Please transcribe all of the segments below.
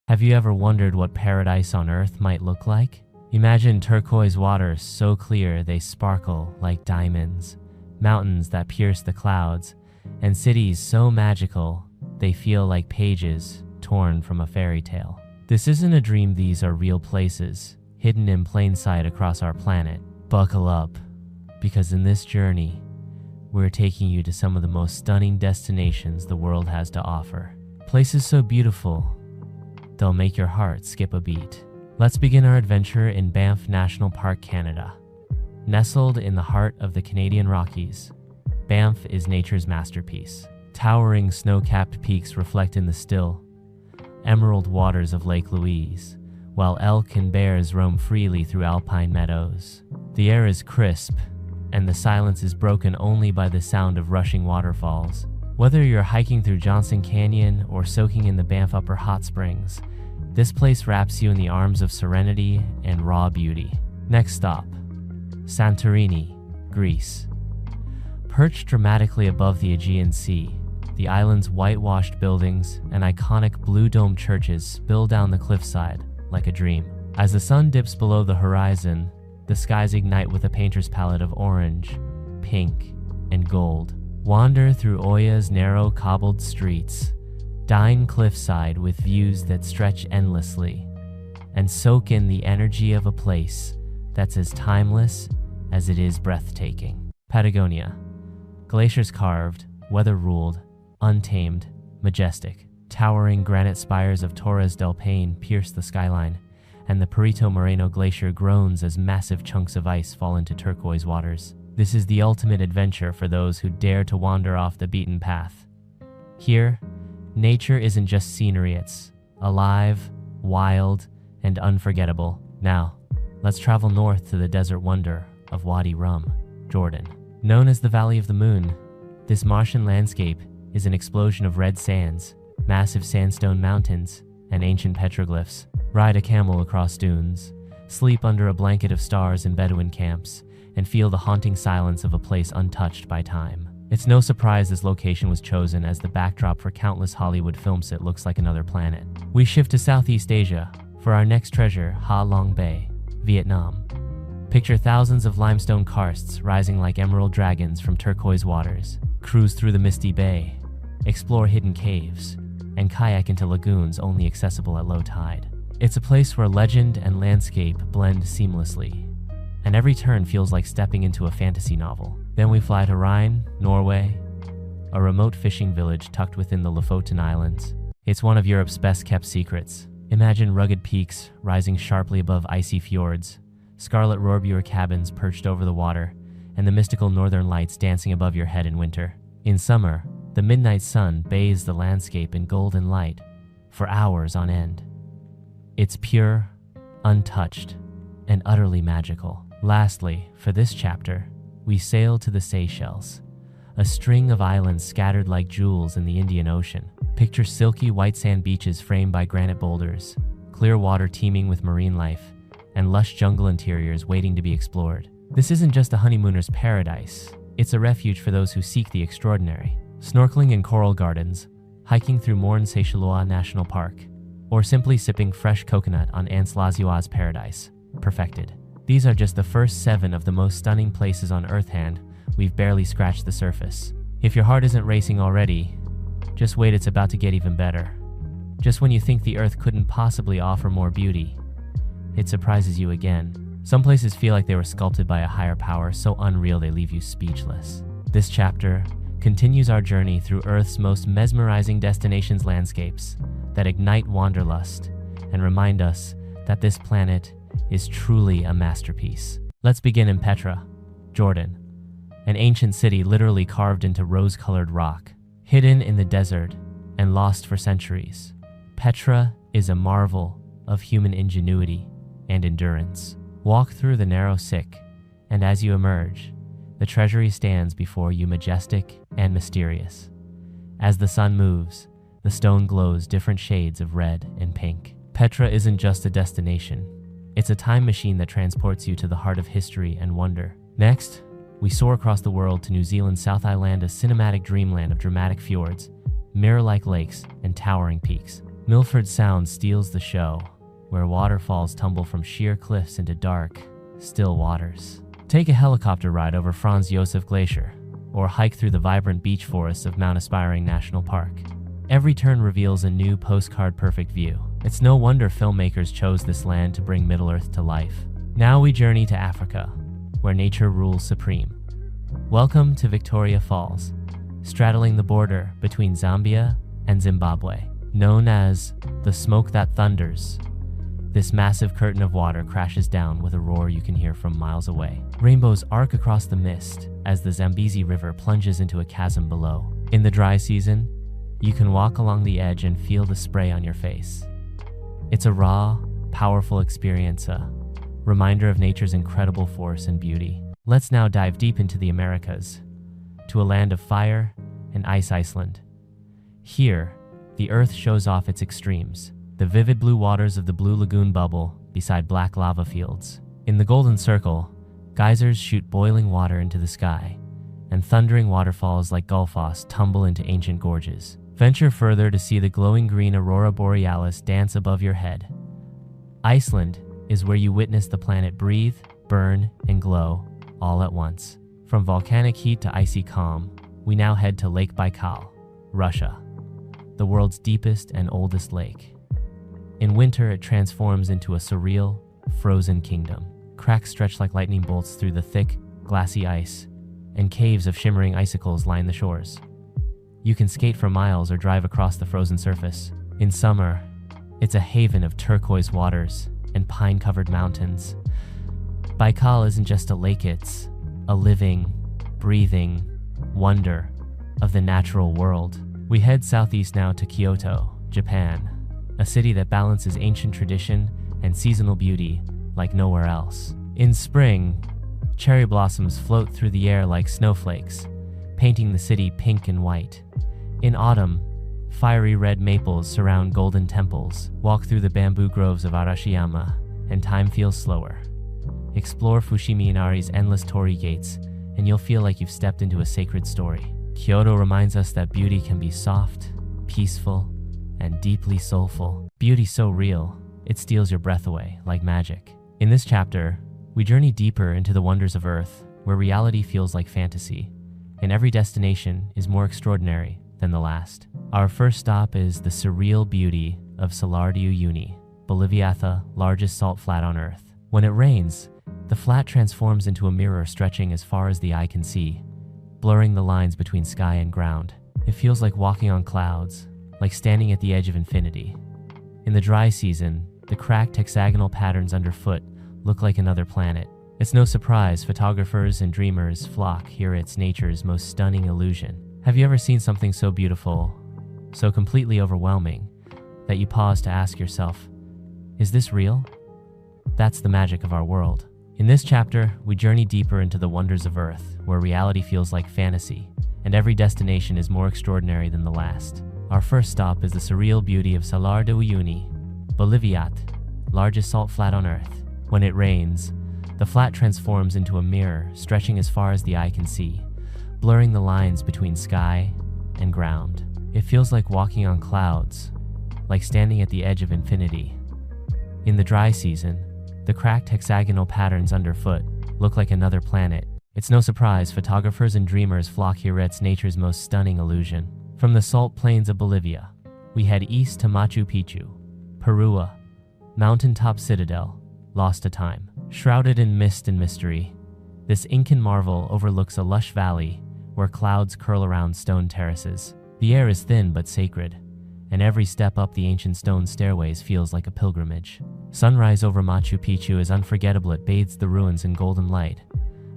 Have you ever wondered what paradise on Earth might look like? Imagine turquoise waters so clear they sparkle like diamonds, mountains that pierce the clouds, and cities so magical they feel like pages torn from a fairy tale. This isn't a dream, these are real places, hidden in plain sight across our planet. Buckle up, because in this journey, we're taking you to some of the most stunning destinations the world has to offer. Places so beautiful, they'll make your heart skip a beat. Let's begin our adventure in Banff National Park, Canada. Nestled in the heart of the Canadian Rockies, Banff is nature's masterpiece. Towering snow-capped peaks reflect in the still, emerald waters of Lake Louise, while elk and bears roam freely through alpine meadows. The air is crisp, and the silence is broken only by the sound of rushing waterfalls. Whether you're hiking through Johnson Canyon or soaking in the Banff Upper Hot Springs, this place wraps you in the arms of serenity and raw beauty. Next stop, Santorini, Greece. Perched dramatically above the Aegean Sea, the island's whitewashed buildings and iconic blue-domed churches spill down the cliffside like a dream. As the sun dips below the horizon, the skies ignite with a painter's palette of orange, pink, and gold. Wander through Oya's narrow cobbled streets, dine cliffside with views that stretch endlessly, and soak in the energy of a place that's as timeless as it is breathtaking. Patagonia. Glaciers carved, weather-ruled, untamed, majestic. Towering granite spires of Torres del Paine pierce the skyline, and the Perito Moreno Glacier groans as massive chunks of ice fall into turquoise waters. This is the ultimate adventure for those who dare to wander off the beaten path. Here, nature isn't just scenery, it's alive, wild, and unforgettable. Now, let's travel north to the desert wonder of Wadi Rum, Jordan. Known as the Valley of the Moon, this Martian landscape is an explosion of red sands, massive sandstone mountains, and ancient petroglyphs. Ride a camel across dunes, sleep under a blanket of stars in Bedouin camps, and feel the haunting silence of a place untouched by time. It's no surprise this location was chosen as the backdrop for countless Hollywood films. It looks like another planet. We shift to Southeast Asia for our next treasure, Ha Long Bay, Vietnam. Picture thousands of limestone karsts rising like emerald dragons from turquoise waters. Cruise through the misty bay, explore hidden caves, and kayak into lagoons only accessible at low tide. It's a place where legend and landscape blend seamlessly, and every turn feels like stepping into a fantasy novel. Then we fly to Rhine, Norway, a remote fishing village tucked within the Lofoten Islands. It's one of Europe's best-kept secrets. Imagine rugged peaks rising sharply above icy fjords, scarlet rohrbuer cabins perched over the water, and the mystical northern lights dancing above your head in winter. In summer, the midnight sun bathes the landscape in golden light for hours on end. It's pure, untouched, and utterly magical. Lastly, for this chapter, we sail to the Seychelles, a string of islands scattered like jewels in the Indian Ocean. Picture silky white sand beaches framed by granite boulders, clear water teeming with marine life, and lush jungle interiors waiting to be explored. This isn't just a honeymooner's paradise, it's a refuge for those who seek the extraordinary. Snorkeling in coral gardens, hiking through Morne Seychellois National Park, or simply sipping fresh coconut on Anse-Laziois Paradise. Perfected. These are just the first 7 of the most stunning places on Earth, and we've barely scratched the surface. If your heart isn't racing already, just wait, it's about to get even better. Just when you think the Earth couldn't possibly offer more beauty, it surprises you again. Some places feel like they were sculpted by a higher power, so unreal they leave you speechless. This chapter continues our journey through Earth's most mesmerizing destinations, landscapes that ignite wanderlust and remind us that this planet is truly a masterpiece. Let's begin in Petra, Jordan, an ancient city literally carved into rose-colored rock. Hidden in the desert and lost for centuries, Petra is a marvel of human ingenuity and endurance. Walk through the narrow Siq, and as you emerge, the treasury stands before you, majestic and mysterious. As the sun moves, the stone glows different shades of red and pink. Petra isn't just a destination. It's a time machine that transports you to the heart of history and wonder. Next, we soar across the world to New Zealand's South Island, a cinematic dreamland of dramatic fjords, mirror-like lakes, and towering peaks. Milford Sound steals the show, where waterfalls tumble from sheer cliffs into dark, still waters. Take a helicopter ride over Franz Josef Glacier, or hike through the vibrant beech forests of Mount Aspiring National Park. Every turn reveals a new postcard-perfect view. It's no wonder filmmakers chose this land to bring Middle-earth to life. Now we journey to Africa, where nature rules supreme. Welcome to Victoria Falls, straddling the border between Zambia and Zimbabwe. Known as the smoke that thunders, this massive curtain of water crashes down with a roar you can hear from miles away. Rainbows arc across the mist as the Zambezi River plunges into a chasm below. In the dry season, you can walk along the edge and feel the spray on your face. It's a raw, powerful experience, a reminder of nature's incredible force and beauty. Let's now dive deep into the Americas, to a land of fire and ice, Iceland. Here, the Earth shows off its extremes. The vivid blue waters of the Blue Lagoon bubble beside black lava fields. In the Golden Circle, geysers shoot boiling water into the sky, and thundering waterfalls like Gullfoss tumble into ancient gorges. Venture further to see the glowing green aurora borealis dance above your head. Iceland is where you witness the planet breathe, burn, and glow all at once. From volcanic heat to icy calm, we now head to Lake Baikal, Russia, the world's deepest and oldest lake. In winter, it transforms into a surreal, frozen kingdom. Cracks stretch like lightning bolts through the thick, glassy ice, and caves of shimmering icicles line the shores. You can skate for miles or drive across the frozen surface. In summer, it's a haven of turquoise waters and pine-covered mountains. Baikal isn't just a lake, it's a living, breathing wonder of the natural world. We head southeast now to Kyoto, Japan, a city that balances ancient tradition and seasonal beauty like nowhere else. In spring, cherry blossoms float through the air like snowflakes, painting the city pink and white. In autumn, fiery red maples surround golden temples. Walk through the bamboo groves of Arashiyama, and time feels slower. Explore Fushimi Inari's endless torii gates, and you'll feel like you've stepped into a sacred story. Kyoto reminds us that beauty can be soft, peaceful, and deeply soulful. Beauty so real, it steals your breath away like magic. In this chapter, we journey deeper into the wonders of Earth, where reality feels like fantasy, and every destination is more extraordinary than the last. Our first stop is the surreal beauty of Salar de Uyuni, Bolivia, the largest salt flat on Earth. When it rains, the flat transforms into a mirror stretching as far as the eye can see, blurring the lines between sky and ground. It feels like walking on clouds, like standing at the edge of infinity. In the dry season, the cracked hexagonal patterns underfoot look like another planet. It's no surprise photographers and dreamers flock here. It's nature's most stunning illusion. Have you ever seen something so beautiful, so completely overwhelming, that you pause to ask yourself, is this real? That's the magic of our world. In this chapter, we journey deeper into the wonders of Earth, where reality feels like fantasy, and every destination is more extraordinary than the last. Our first stop is the surreal beauty of Salar de Uyuni, Bolivia, largest salt flat on Earth. When it rains, the flat transforms into a mirror stretching as far as the eye can see, blurring the lines between sky and ground. It feels like walking on clouds, like standing at the edge of infinity. In the dry season, the cracked hexagonal patterns underfoot look like another planet. It's no surprise photographers and dreamers flock here. It's nature's most stunning illusion. From the salt plains of Bolivia, we head east to Machu Picchu, Peru, mountaintop citadel, lost to time. Shrouded in mist and mystery, this Incan marvel overlooks a lush valley where clouds curl around stone terraces. The air is thin but sacred, and every step up the ancient stone stairways feels like a pilgrimage. Sunrise over Machu Picchu is unforgettable. It bathes the ruins in golden light,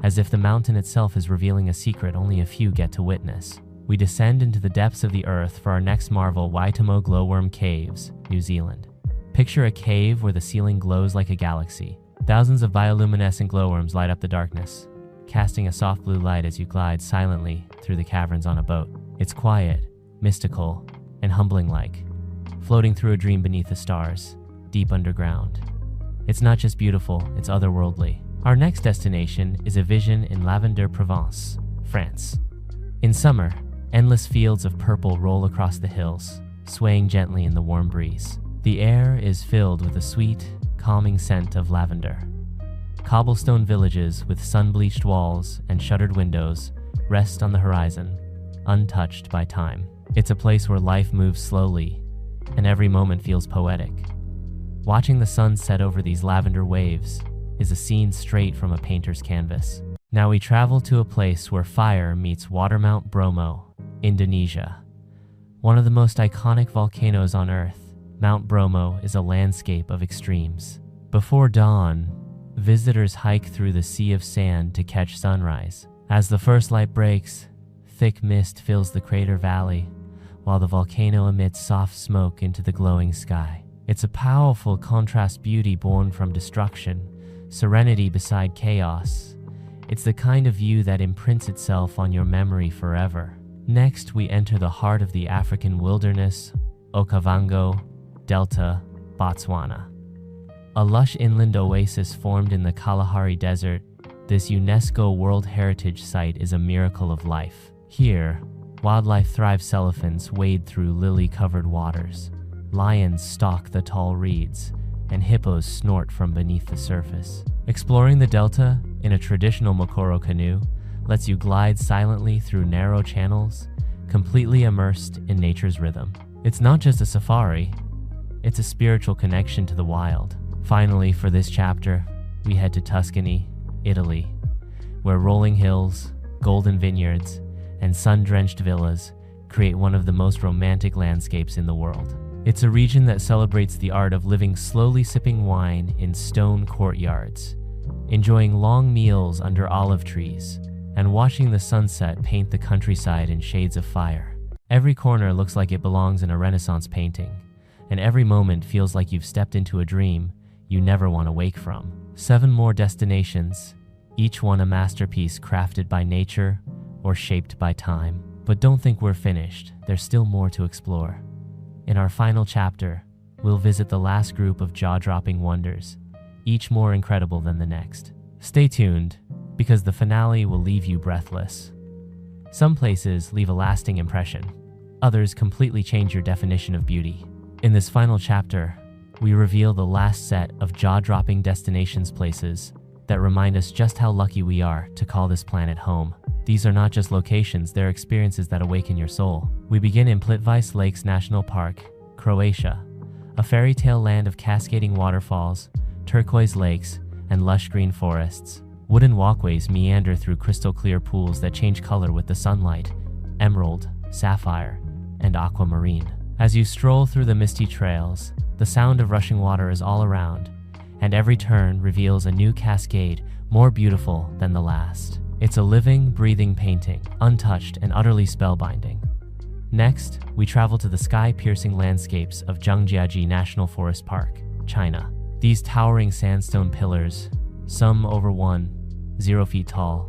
as if the mountain itself is revealing a secret only a few get to witness. We descend into the depths of the earth for our next marvel, Waitomo Glowworm Caves, New Zealand. Picture a cave where the ceiling glows like a galaxy. Thousands of bioluminescent glowworms light up the darkness, casting a soft blue light as you glide silently through the caverns on a boat. It's quiet, mystical, and humbling, floating through a dream beneath the stars, deep underground. It's not just beautiful, it's otherworldly. Our next destination is a vision in Lavender, Provence, France. In summer, endless fields of purple roll across the hills, swaying gently in the warm breeze. The air is filled with a sweet, calming scent of lavender. Cobblestone villages with sun-bleached walls and shuttered windows rest on the horizon, untouched by time. It's a place where life moves slowly, and every moment feels poetic. Watching the sun set over these lavender waves is a scene straight from a painter's canvas. Now we travel to a place where fire meets water. Mount Bromo, Indonesia. One of the most iconic volcanoes on Earth, Mount Bromo is a landscape of extremes. Before dawn, visitors hike through the sea of sand to catch sunrise. As the first light breaks, thick mist fills the crater valley, while the volcano emits soft smoke into the glowing sky. It's a powerful contrast, beauty born from destruction, serenity beside chaos. It's the kind of view that imprints itself on your memory forever. Next, we enter the heart of the African wilderness, Okavango Delta, Botswana. A lush inland oasis formed in the Kalahari Desert, this UNESCO World Heritage Site is a miracle of life. Here, wildlife thrives. Elephants wade through lily-covered waters. Lions stalk the tall reeds, and hippos snort from beneath the surface. Exploring the delta in a traditional Mokoro canoe lets you glide silently through narrow channels, completely immersed in nature's rhythm. It's not just a safari, it's a spiritual connection to the wild. Finally, for this chapter, we head to Tuscany, Italy, where rolling hills, golden vineyards, and sun-drenched villas create one of the most romantic landscapes in the world. It's a region that celebrates the art of living slowly, sipping wine in stone courtyards, enjoying long meals under olive trees, and watching the sunset paint the countryside in shades of fire. Every corner looks like it belongs in a Renaissance painting, and every moment feels like you've stepped into a dream you never want to wake from. 7 more destinations, each one a masterpiece crafted by nature or shaped by time. But don't think we're finished, there's still more to explore. In our final chapter, we'll visit the last group of jaw-dropping wonders, each more incredible than the next. Stay tuned, because the finale will leave you breathless. Some places leave a lasting impression, others completely change your definition of beauty. In this final chapter, we reveal the last set of jaw-dropping destinations, places that remind us just how lucky we are to call this planet home. These are not just locations, they're experiences that awaken your soul. We begin in Plitvice Lakes National Park, Croatia, a fairy tale land of cascading waterfalls, turquoise lakes, and lush green forests. Wooden walkways meander through crystal clear pools that change color with the sunlight, emerald, sapphire, and aquamarine. As you stroll through the misty trails, the sound of rushing water is all around, and every turn reveals a new cascade more beautiful than the last. It's a living, breathing painting, untouched and utterly spellbinding. Next, we travel to the sky-piercing landscapes of Zhangjiajie National Forest Park, China. These towering sandstone pillars, some over 0 feet tall,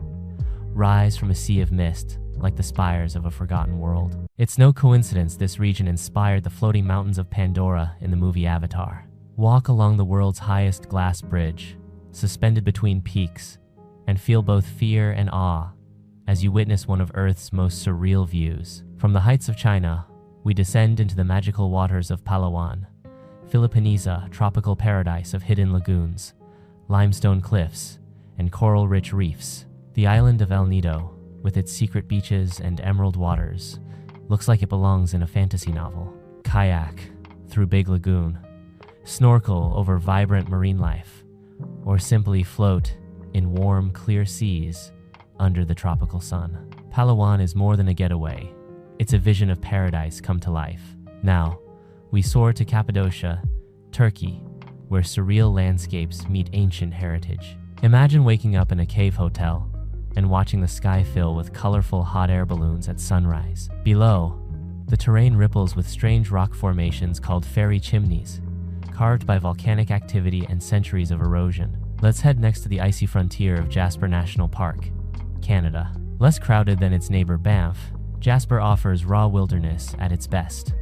rise from a sea of mist like the spires of a forgotten world. It's no coincidence this region inspired the floating mountains of Pandora in the movie Avatar. Walk along the world's highest glass bridge, suspended between peaks, and feel both fear and awe as you witness one of Earth's most surreal views. From the heights of China, we descend into the magical waters of Palawan, Filipinesa, tropical paradise of hidden lagoons, limestone cliffs, and coral-rich reefs. The island of El Nido, with its secret beaches and emerald waters, looks like it belongs in a fantasy novel. Kayak through Big Lagoon, snorkel over vibrant marine life, or simply float in warm, clear seas under the tropical sun. Palawan is more than a getaway. It's a vision of paradise come to life. Now, we soar to Cappadocia, Turkey, where surreal landscapes meet ancient heritage. Imagine waking up in a cave hotel and watching the sky fill with colorful hot air balloons at sunrise. Below, the terrain ripples with strange rock formations called fairy chimneys, carved by volcanic activity and centuries of erosion. Let's head next to the icy frontier of Jasper National Park, Canada. Less crowded than its neighbor Banff, Jasper offers raw wilderness at its best.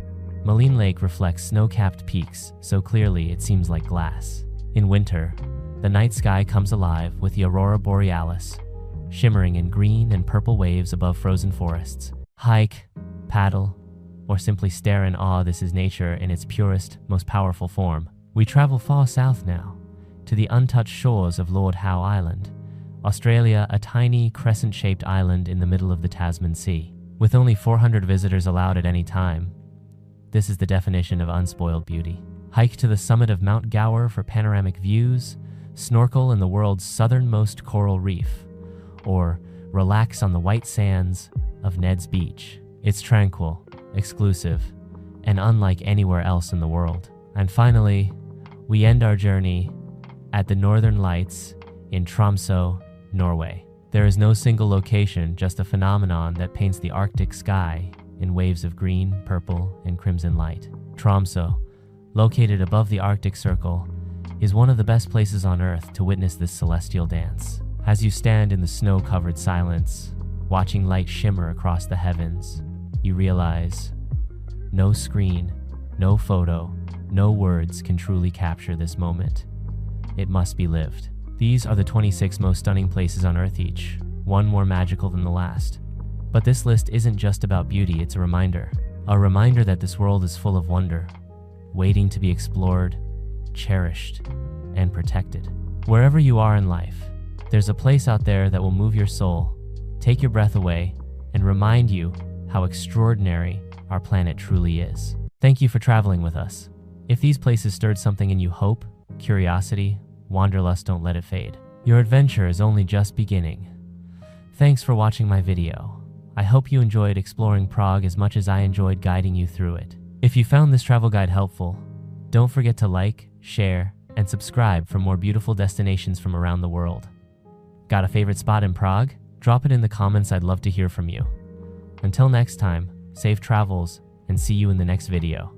Maligne Lake reflects snow-capped peaks so clearly it seems like glass. In winter, the night sky comes alive with the aurora borealis, shimmering in green and purple waves above frozen forests. Hike, paddle, or simply stare in awe. This is nature in its purest, most powerful form. We travel far south now, to the untouched shores of Lord Howe Island, Australia, a tiny crescent-shaped island in the middle of the Tasman Sea. With only 400 visitors allowed at any time, this is the definition of unspoiled beauty. Hike to the summit of Mount Gower for panoramic views, snorkel in the world's southernmost coral reef, or relax on the white sands of Ned's Beach. It's tranquil, exclusive, and unlike anywhere else in the world. And finally, we end our journey at the Northern Lights in Tromsø, Norway. There is no single location, just a phenomenon that paints the Arctic sky in waves of green, purple, and crimson light. Tromsø, located above the Arctic Circle, is one of the best places on Earth to witness this celestial dance. As you stand in the snow-covered silence, watching light shimmer across the heavens, you realize no screen, no photo, no words can truly capture this moment. It must be lived. These are the 26 most stunning places on Earth, each one more magical than the last. But this list isn't just about beauty, it's a reminder that this world is full of wonder, waiting to be explored, cherished, and protected. Wherever you are in life, there's a place out there that will move your soul, take your breath away, and remind you how extraordinary our planet truly is. Thank you for traveling with us. If these places stirred something in you, hope, curiosity, wanderlust, don't let it fade. Your adventure is only just beginning. Thanks for watching my video. I hope you enjoyed exploring Prague as much as I enjoyed guiding you through it. If you found this travel guide helpful, don't forget to like, share, and subscribe for more beautiful destinations from around the world. Got a favorite spot in Prague? Drop it in the comments, I'd love to hear from you. Until next time, safe travels, and see you in the next video.